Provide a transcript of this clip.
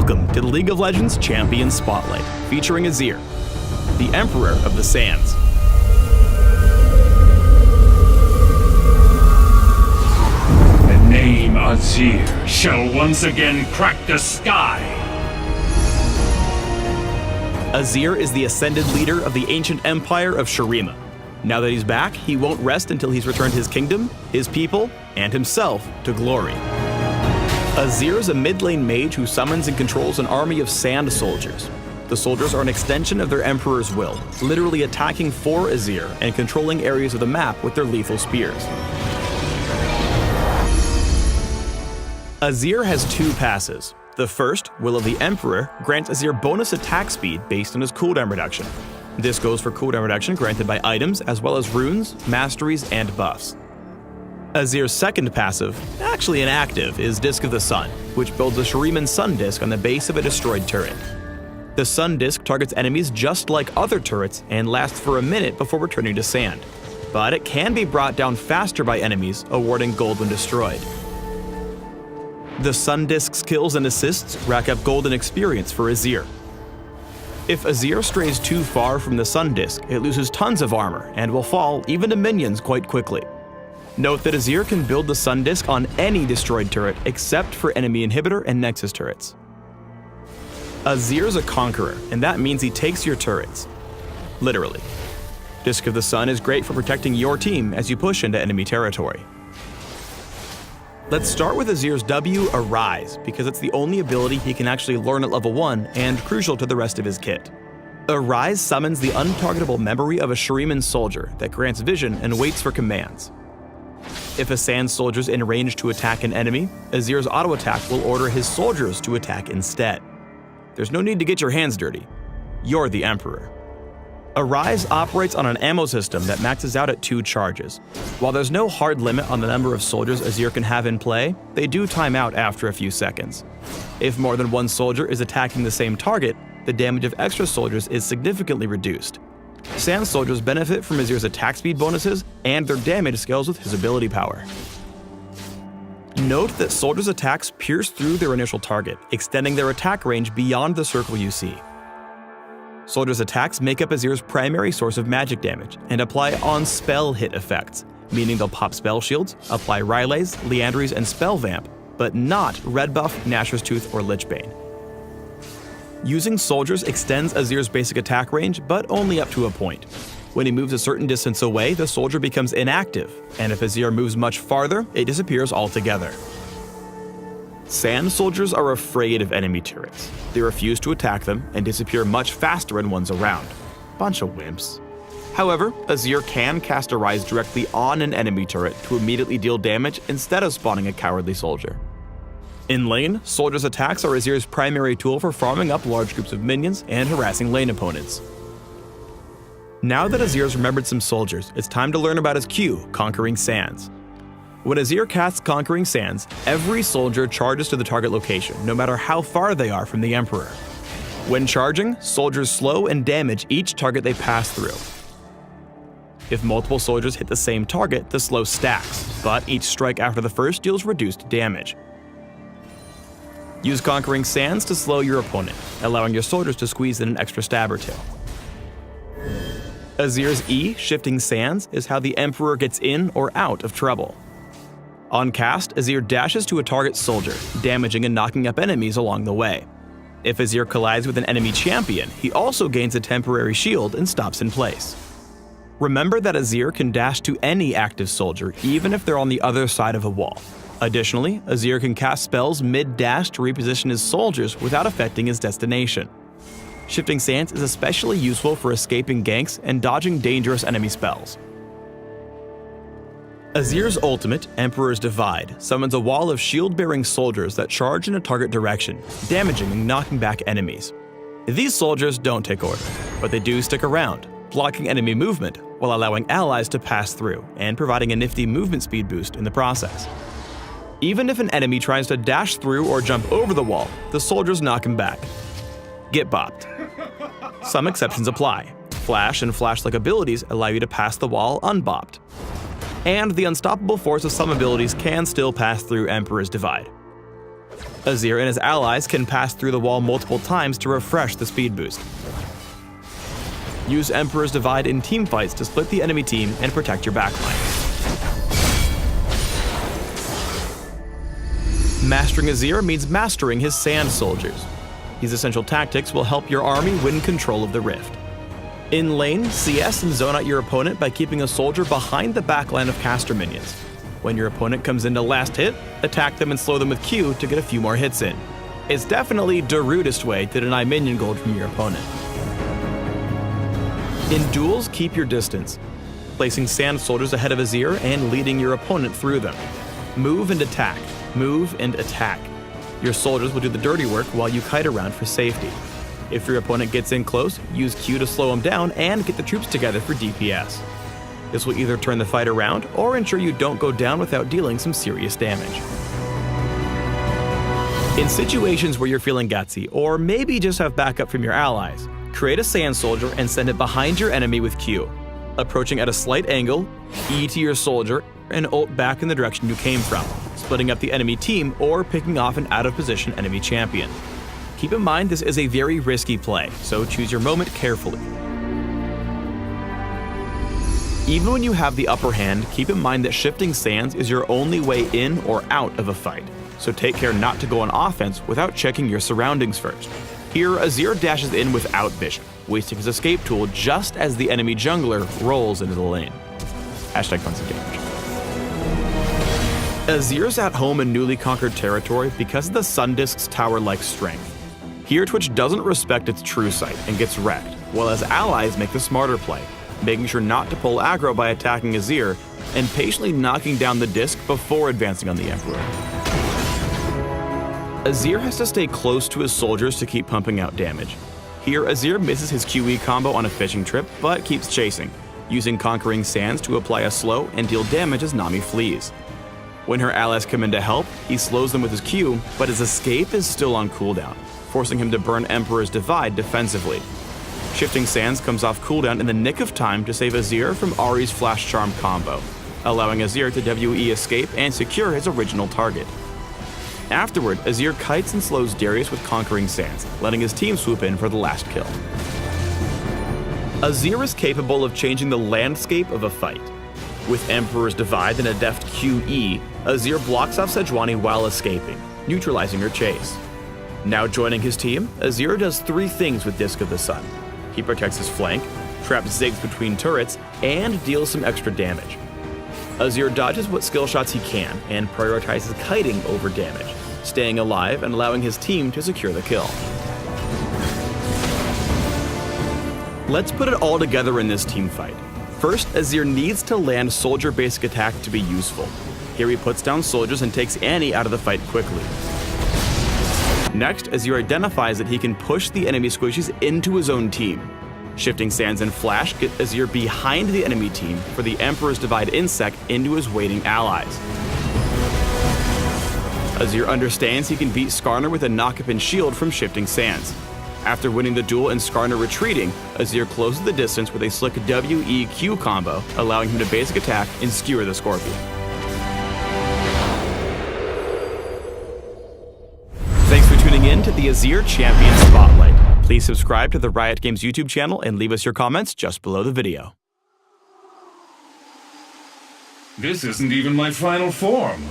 Welcome to the League of Legends Champion Spotlight, featuring Azir, the Emperor of the Sands. The name Azir shall once again crack the sky. Azir is the ascended leader of the ancient empire of Shurima. Now that he's back, he won't rest until he's returned his kingdom, his people, and himself to glory. Azir is a mid-lane mage who summons and controls an army of sand soldiers. The soldiers are an extension of their emperor's will, literally attacking for Azir and controlling areas of the map with their lethal spears. Azir has two passes. The first, Will of the Emperor, grants Azir bonus attack speed based on his cooldown reduction. This goes for cooldown reduction granted by items as well as runes, masteries, and buffs. Azir's second passive, actually inactive, is Disk of the Sun, which builds a Shuriman Sun Disk on the base of a destroyed turret. The Sun Disk targets enemies just like other turrets and lasts for a minute before returning to sand, but it can be brought down faster by enemies, awarding gold when destroyed. The Sun Disk's kills and assists rack up golden experience for Azir. If Azir strays too far from the Sun Disk, it loses tons of armor and will fall even to minions quite quickly. Note that Azir can build the Sun Disk on any destroyed turret except for enemy inhibitor and Nexus turrets. Azir's a conqueror, and that means he takes your turrets. Literally. Disk of the Sun is great for protecting your team as you push into enemy territory. Let's start with Azir's W, Arise, because it's the only ability he can actually learn at level 1 and crucial to the rest of his kit. Arise summons the untargetable memory of a Shuriman soldier that grants vision and waits for commands. If a sand soldier's in range to attack an enemy, Azir's auto attack will order his soldiers to attack instead. There's no need to get your hands dirty. You're the Emperor. Arise operates on an ammo system that maxes out at 2 charges. While there's no hard limit on the number of soldiers Azir can have in play, they do time out after a few seconds. If more than one soldier is attacking the same target, the damage of extra soldiers is significantly reduced. Sand soldiers benefit from Azir's attack speed bonuses, and their damage scales with his ability power. Note that soldiers' attacks pierce through their initial target, extending their attack range beyond the circle you see. Soldiers' attacks make up Azir's primary source of magic damage and apply on-spell hit effects, meaning they'll pop spell shields, apply Rylays, Liandry's, and Spell Vamp, but not Red Buff, Nashor's Tooth, or Lichbane. Using soldiers extends Azir's basic attack range, but only up to a point. When he moves a certain distance away, the soldier becomes inactive, and if Azir moves much farther, it disappears altogether. Sand soldiers are afraid of enemy turrets. They refuse to attack them and disappear much faster when one's around. Bunch of wimps. However, Azir can cast Arise directly on an enemy turret to immediately deal damage instead of spawning a cowardly soldier. In lane, soldiers' attacks are Azir's primary tool for farming up large groups of minions and harassing lane opponents. Now that Azir's remembered some soldiers, it's time to learn about his Q, Conquering Sands. When Azir casts Conquering Sands, every soldier charges to the target location, no matter how far they are from the Emperor. When charging, soldiers slow and damage each target they pass through. If multiple soldiers hit the same target, the slow stacks, but each strike after the first deals reduced damage. Use Conquering Sands to slow your opponent, allowing your soldiers to squeeze in an extra stab or two. Azir's E, Shifting Sands, is how the Emperor gets in or out of trouble. On cast, Azir dashes to a target soldier, damaging and knocking up enemies along the way. If Azir collides with an enemy champion, he also gains a temporary shield and stops in place. Remember that Azir can dash to any active soldier, even if they're on the other side of a wall. Additionally, Azir can cast spells mid-dash to reposition his soldiers without affecting his destination. Shifting Sands is especially useful for escaping ganks and dodging dangerous enemy spells. Azir's ultimate, Emperor's Divide, summons a wall of shield-bearing soldiers that charge in a target direction, damaging and knocking back enemies. These soldiers don't take order, but they do stick around, blocking enemy movement while allowing allies to pass through and providing a nifty movement speed boost in the process. Even if an enemy tries to dash through or jump over the wall, the soldiers knock him back. Get bopped. Some exceptions apply. Flash and Flash-like abilities allow you to pass the wall unbopped. And the unstoppable force of some abilities can still pass through Emperor's Divide. Azir and his allies can pass through the wall multiple times to refresh the speed boost. Use Emperor's Divide in teamfights to split the enemy team and protect your backline. Mastering Azir means mastering his sand soldiers. These essential tactics will help your army win control of the rift. In lane, CS and zone out your opponent by keeping a soldier behind the backline of caster minions. When your opponent comes in to last hit, attack them and slow them with Q to get a few more hits in. It's definitely the rudest way to deny minion gold from your opponent. In duels, keep your distance, placing sand soldiers ahead of Azir and leading your opponent through them. Move and attack. Move and attack. Your soldiers will do the dirty work while you kite around for safety. If your opponent gets in close, use Q to slow him down and get the troops together for DPS. This will either turn the fight around or ensure you don't go down without dealing some serious damage. In situations where you're feeling gutsy, or maybe just have backup from your allies, create a sand soldier and send it behind your enemy with Q. Approaching at a slight angle, E to your soldier, and ult back in the direction you came from, splitting up the enemy team or picking off an out-of-position enemy champion. Keep in mind this is a very risky play, so choose your moment carefully. Even when you have the upper hand, keep in mind that shifting sands is your only way in or out of a fight, so take care not to go on offense without checking your surroundings first. Here, Azir dashes in without vision, wasting his escape tool just as the enemy jungler rolls into the lane. #Punch damage. Azir's at home in newly conquered territory because of the Sun Disk's tower-like strength. Here, Twitch doesn't respect its true sight and gets wrecked, while his allies make the smarter play, making sure not to pull aggro by attacking Azir and patiently knocking down the disc before advancing on the Emperor. Azir has to stay close to his soldiers to keep pumping out damage. Here, Azir misses his QE combo on a fishing trip, but keeps chasing, using Conquering Sands to apply a slow and deal damage as Nami flees. When her allies come in to help, he slows them with his Q, but his escape is still on cooldown, forcing him to burn Emperor's Divide defensively. Shifting Sands comes off cooldown in the nick of time to save Azir from Ahri's Flash Charm combo, allowing Azir to WE escape and secure his original target. Afterward, Azir kites and slows Darius with Conquering Sands, letting his team swoop in for the last kill. Azir is capable of changing the landscape of a fight. With Emperor's Divide and a deft QE, Azir blocks off Sejuani while escaping, neutralizing her chase. Now joining his team, Azir does 3 things with Disc of the Sun. He protects his flank, traps Ziggs between turrets, and deals some extra damage. Azir dodges what skill shots he can and prioritizes kiting over damage, staying alive and allowing his team to secure the kill. Let's put it all together in this team fight. First, Azir needs to land soldier basic attack to be useful. Here he puts down soldiers and takes Annie out of the fight quickly. Next, Azir identifies that he can push the enemy squishies into his own team. Shifting Sands and Flash get Azir behind the enemy team for the Emperor's Divide insect into his waiting allies. Azir understands he can beat Skarner with a knock-up and shield from Shifting Sands. After winning the duel and Skarner retreating, Azir closes the distance with a slick WEQ combo, allowing him to basic attack and skewer the Scorpion. Thanks for tuning in to the Azir Champion Spotlight. Please subscribe to the Riot Games YouTube channel and leave us your comments just below the video. This isn't even my final form.